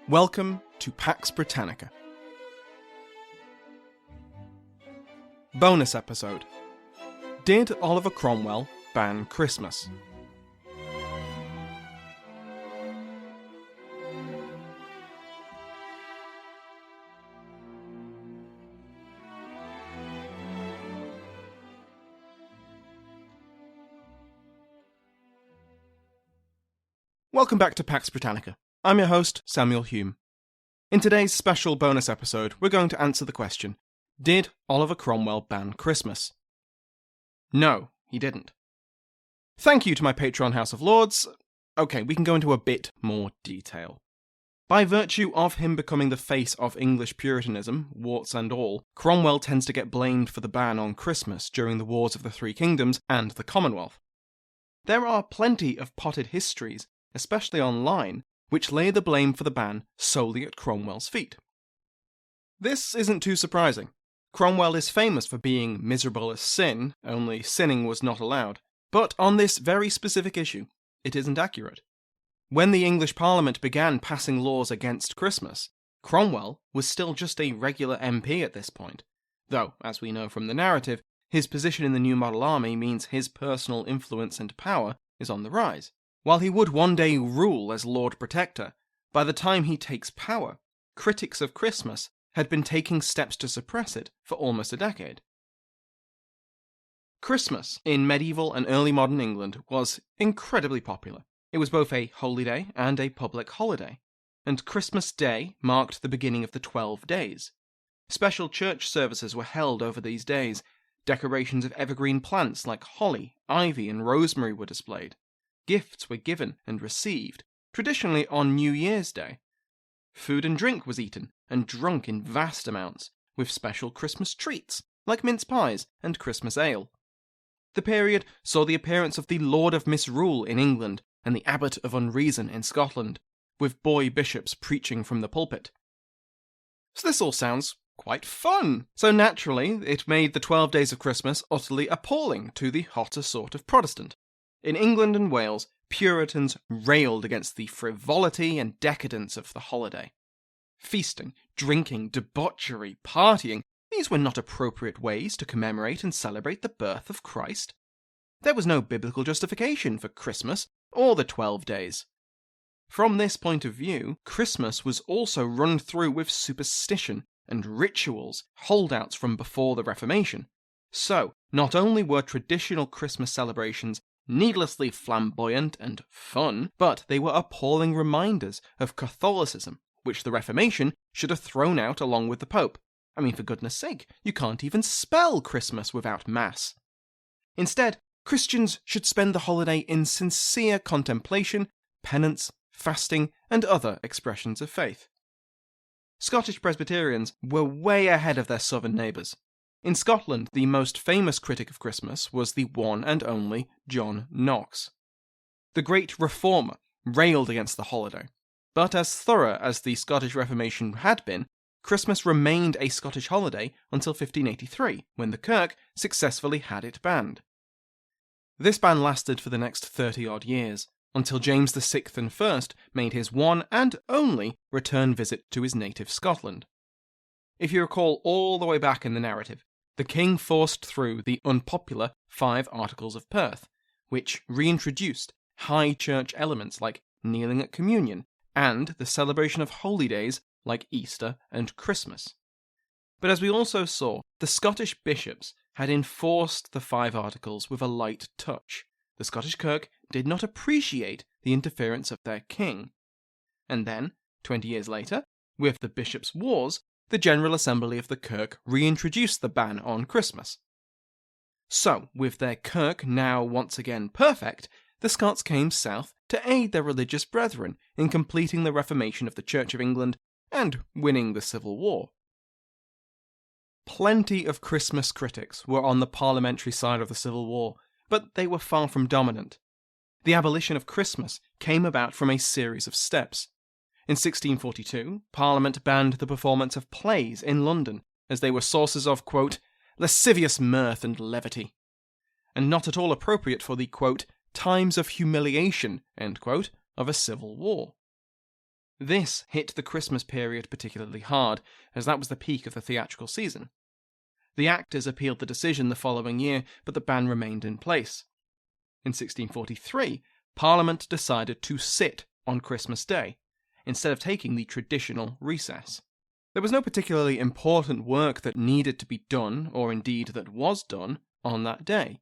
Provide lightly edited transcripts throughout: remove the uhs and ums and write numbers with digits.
Welcome to Pax Britannica. Bonus episode. Did Oliver Cromwell ban Christmas? Welcome back to Pax Britannica. I'm your host, Samuel Hume. In today's special bonus episode, we're going to answer the question, did Oliver Cromwell ban Christmas? No, he didn't. Thank you to my Patreon House of Lords. Okay, we can go into a bit more detail. By virtue of him becoming the face of English Puritanism, warts and all, Cromwell tends to get blamed for the ban on Christmas during the Wars of the Three Kingdoms and the Commonwealth. There are plenty of potted histories, especially online, which lay the blame for the ban solely at Cromwell's feet. This isn't too surprising. Cromwell is famous for being miserable as sin, only sinning was not allowed. But on this very specific issue, it isn't accurate. When the English Parliament began passing laws against Christmas, Cromwell was still just a regular MP at this point, though, as we know from the narrative, his position in the New Model Army means his personal influence and power is on the rise. While he would one day rule as Lord Protector, by the time he takes power, critics of Christmas had been taking steps to suppress it for almost a decade. Christmas in medieval and early modern England was incredibly popular. It was both a holy day and a public holiday, and Christmas Day marked the beginning of the 12 days. Special church services were held over these days, decorations of evergreen plants like holly, ivy, and rosemary were displayed. Gifts were given and received, traditionally on New Year's Day. Food and drink was eaten and drunk in vast amounts, with special Christmas treats, like mince pies and Christmas ale. The period saw the appearance of the Lord of Misrule in England and the Abbot of Unreason in Scotland, with boy bishops preaching from the pulpit. So this all sounds quite fun. So naturally, it made the 12 days of Christmas utterly appalling to the hotter sort of Protestant. In England and Wales, Puritans railed against the frivolity and decadence of the holiday. Feasting, drinking, debauchery, partying, these were not appropriate ways to commemorate and celebrate the birth of Christ. There was no biblical justification for Christmas or the 12 days. From this point of view, Christmas was also run through with superstition and rituals, holdouts from before the Reformation. So, not only were traditional Christmas celebrations needlessly flamboyant and fun, but they were appalling reminders of Catholicism, which the Reformation should have thrown out along with the Pope. I mean, for goodness sake, you can't even spell Christmas without Mass. Instead, Christians should spend the holiday in sincere contemplation, penance, fasting, and other expressions of faith. Scottish Presbyterians were way ahead of their southern neighbours. In Scotland, the most famous critic of Christmas was the one and only John Knox. The great reformer railed against the holiday, but as thorough as the Scottish Reformation had been, Christmas remained a Scottish holiday until 1583, when the Kirk successfully had it banned. This ban lasted for the next 30-odd years, until James VI and I made his one and only return visit to his native Scotland. If you recall all the way back in the narrative, the king forced through the unpopular 5 Articles of Perth, which reintroduced high church elements like kneeling at communion and the celebration of holy days like Easter and Christmas. But as we also saw, the Scottish bishops had enforced the 5 Articles with a light touch. The Scottish Kirk did not appreciate the interference of their king. And then, 20 years later, with the Bishops' Wars, the General Assembly of the Kirk reintroduced the ban on Christmas. So, with their Kirk now once again perfect, the Scots came south to aid their religious brethren in completing the Reformation of the Church of England and winning the Civil War. Plenty of Christmas critics were on the parliamentary side of the Civil War, but they were far from dominant. The abolition of Christmas came about from a series of steps. In 1642, Parliament banned the performance of plays in London, as they were sources of, quote, lascivious mirth and levity, and not at all appropriate for the, quote, times of humiliation, end quote, of a civil war. This hit the Christmas period particularly hard, as that was the peak of the theatrical season. The actors appealed the decision the following year, but the ban remained in place. In 1643, Parliament decided to sit on Christmas Day, instead of taking the traditional recess. There was no particularly important work that needed to be done, or indeed that was done, on that day.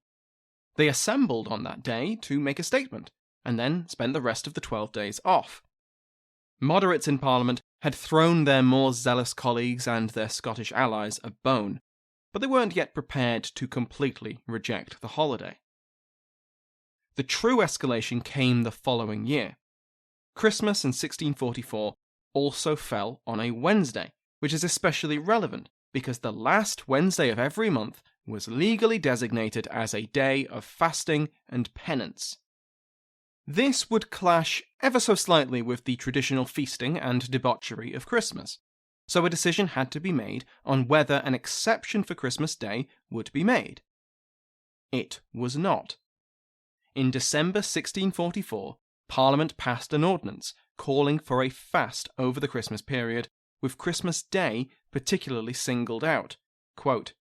They assembled on that day to make a statement, and then spent the rest of the 12 days off. Moderates in Parliament had thrown their more zealous colleagues and their Scottish allies a bone, but they weren't yet prepared to completely reject the holiday. The true escalation came the following year. Christmas in 1644 also fell on a Wednesday, which is especially relevant because the last Wednesday of every month was legally designated as a day of fasting and penance. This would clash ever so slightly with the traditional feasting and debauchery of Christmas, so a decision had to be made on whether an exception for Christmas Day would be made. It was not. In December 1644, Parliament passed an ordinance calling for a fast over the Christmas period, with Christmas Day particularly singled out. Quote,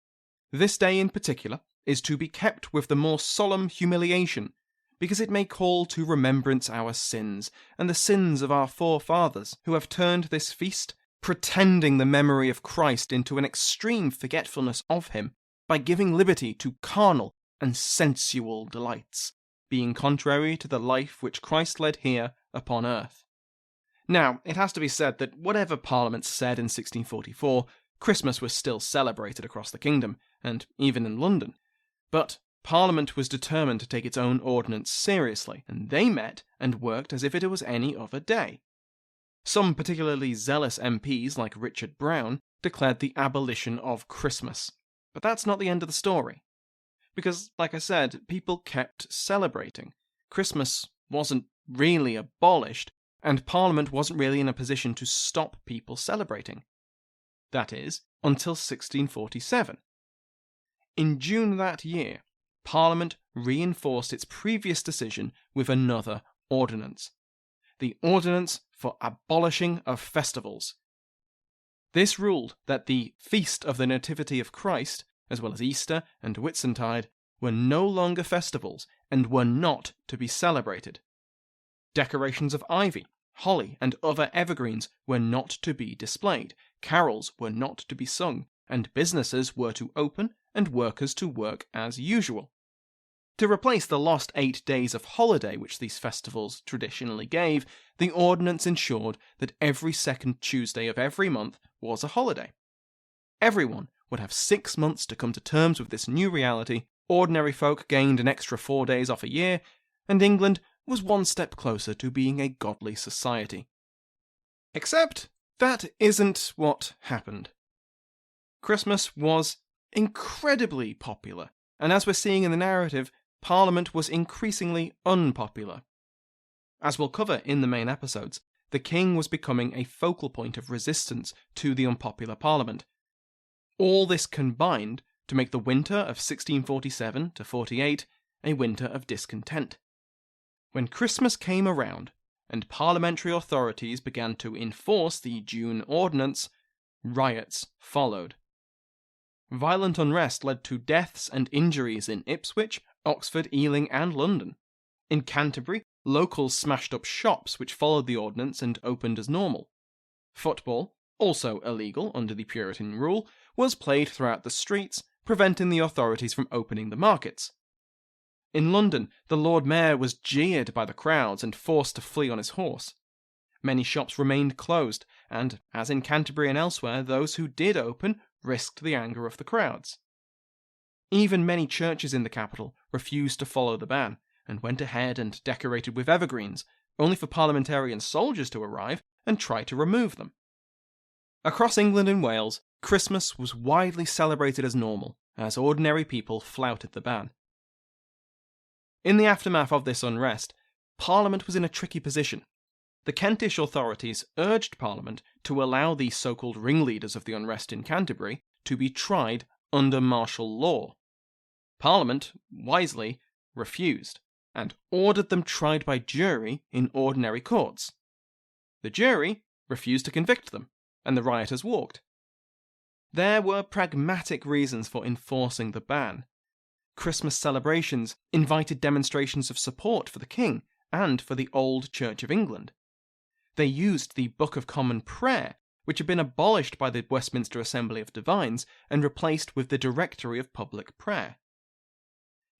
"This day in particular is to be kept with the more solemn humiliation, because it may call to remembrance our sins, and the sins of our forefathers, who have turned this feast, pretending the memory of Christ into an extreme forgetfulness of him, by giving liberty to carnal and sensual delights, being contrary to the life which Christ led here upon earth." Now, it has to be said that whatever Parliament said in 1644, Christmas was still celebrated across the kingdom, and even in London. But Parliament was determined to take its own ordinance seriously, and they met and worked as if it was any other day. Some particularly zealous MPs, like Richard Browne, declared the abolition of Christmas. But that's not the end of the story. Because, like I said, people kept celebrating. Christmas wasn't really abolished, and Parliament wasn't really in a position to stop people celebrating. That is, until 1647. In June that year, Parliament reinforced its previous decision with another ordinance. The Ordinance for Abolishing of Festivals. This ruled that the Feast of the Nativity of Christ, as well as Easter and Whitsuntide, were no longer festivals and were not to be celebrated. Decorations of ivy, holly, and other evergreens were not to be displayed, carols were not to be sung, and businesses were to open and workers to work as usual. To replace the lost 8 days of holiday which these festivals traditionally gave, the ordinance ensured that every second Tuesday of every month was a holiday. Everyone would have 6 months to come to terms with this new reality, ordinary folk gained an extra 4 days off a year, and England was one step closer to being a godly society. Except that isn't what happened. Christmas was incredibly popular, and as we're seeing in the narrative, Parliament was increasingly unpopular. As we'll cover in the main episodes, the king was becoming a focal point of resistance to the unpopular Parliament. All this combined to make the winter of 1647 to 48 a winter of discontent. When Christmas came around, and parliamentary authorities began to enforce the June Ordinance, riots followed. Violent unrest led to deaths and injuries in Ipswich, Oxford, Ealing, and London. In Canterbury, locals smashed up shops which followed the ordinance and opened as normal. Football, also illegal under the Puritan rule, was played throughout the streets, preventing the authorities from opening the markets. In London, the Lord Mayor was jeered by the crowds and forced to flee on his horse. Many shops remained closed, and, as in Canterbury and elsewhere, those who did open risked the anger of the crowds. Even many churches in the capital refused to follow the ban, and went ahead and decorated with evergreens, only for parliamentarian soldiers to arrive and try to remove them. Across England and Wales, Christmas was widely celebrated as normal, as ordinary people flouted the ban. In the aftermath of this unrest, Parliament was in a tricky position. The Kentish authorities urged Parliament to allow the so-called ringleaders of the unrest in Canterbury to be tried under martial law. Parliament, wisely, refused, and ordered them tried by jury in ordinary courts. The jury refused to convict them, and the rioters walked. There were pragmatic reasons for enforcing the ban. Christmas celebrations invited demonstrations of support for the king and for the old Church of England. They used the Book of Common Prayer, which had been abolished by the Westminster Assembly of Divines and replaced with the Directory of Public Prayer.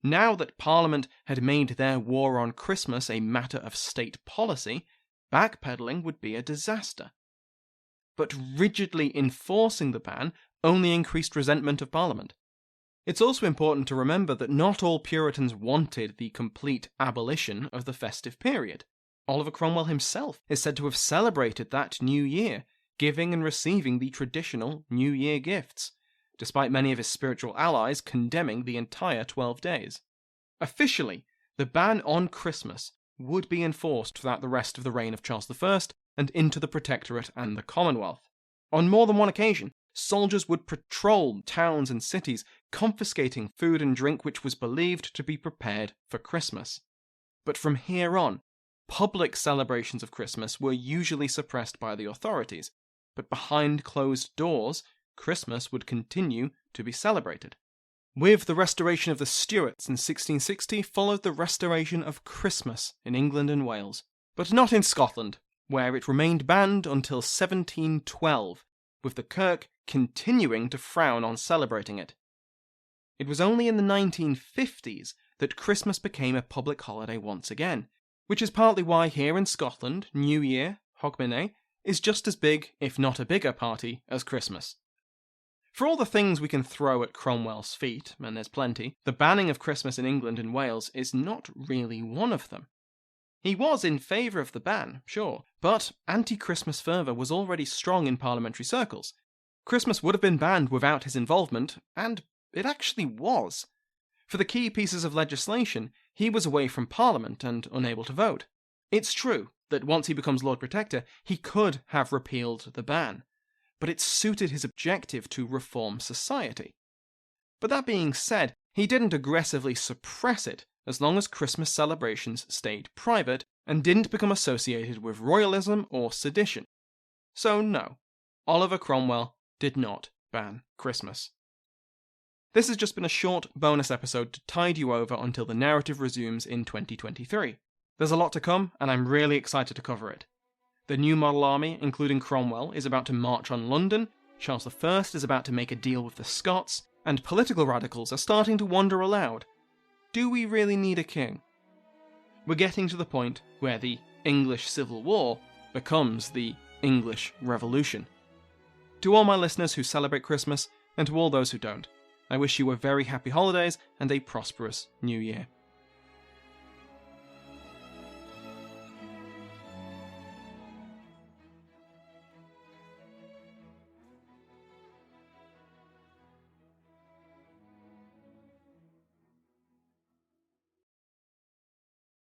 Now that Parliament had made their war on Christmas a matter of state policy, backpedalling would be a disaster. But rigidly enforcing the ban only increased resentment of Parliament. It's also important to remember that not all Puritans wanted the complete abolition of the festive period. Oliver Cromwell himself is said to have celebrated that New Year, giving and receiving the traditional New Year gifts, despite many of his spiritual allies condemning the entire 12 days. Officially, the ban on Christmas would be enforced throughout the rest of the reign of Charles I and into the Protectorate and the Commonwealth. On more than one occasion, soldiers would patrol towns and cities, confiscating food and drink which was believed to be prepared for Christmas. But from here on, public celebrations of Christmas were usually suppressed by the authorities, but behind closed doors, Christmas would continue to be celebrated. With the restoration of the Stuarts in 1660 followed the restoration of Christmas in England and Wales, but not in Scotland, where it remained banned until 1712, with the Kirk continuing to frown on celebrating it. It was only in the 1950s that Christmas became a public holiday once again, which is partly why here in Scotland, New Year, Hogmanay, is just as big, if not a bigger party, as Christmas. For all the things we can throw at Cromwell's feet, and there's plenty, the banning of Christmas in England and Wales is not really one of them. He was in favour of the ban, sure, but anti-Christmas fervour was already strong in parliamentary circles. Christmas would have been banned without his involvement, and it actually was. For the key pieces of legislation, he was away from Parliament and unable to vote. It's true that once he becomes Lord Protector, he could have repealed the ban, but it suited his objective to reform society. But that being said, he didn't aggressively suppress it as long as Christmas celebrations stayed private and didn't become associated with royalism or sedition. So no, Oliver Cromwell did not ban Christmas. This has just been a short bonus episode to tide you over until the narrative resumes in 2023. There's a lot to come, and I'm really excited to cover it. The new model army, including Cromwell, is about to march on London, Charles I is about to make a deal with the Scots, and political radicals are starting to wonder aloud, do we really need a king? We're getting to the point where the English Civil War becomes the English Revolution. To all my listeners who celebrate Christmas, and to all those who don't, I wish you a very happy holidays and a prosperous new year.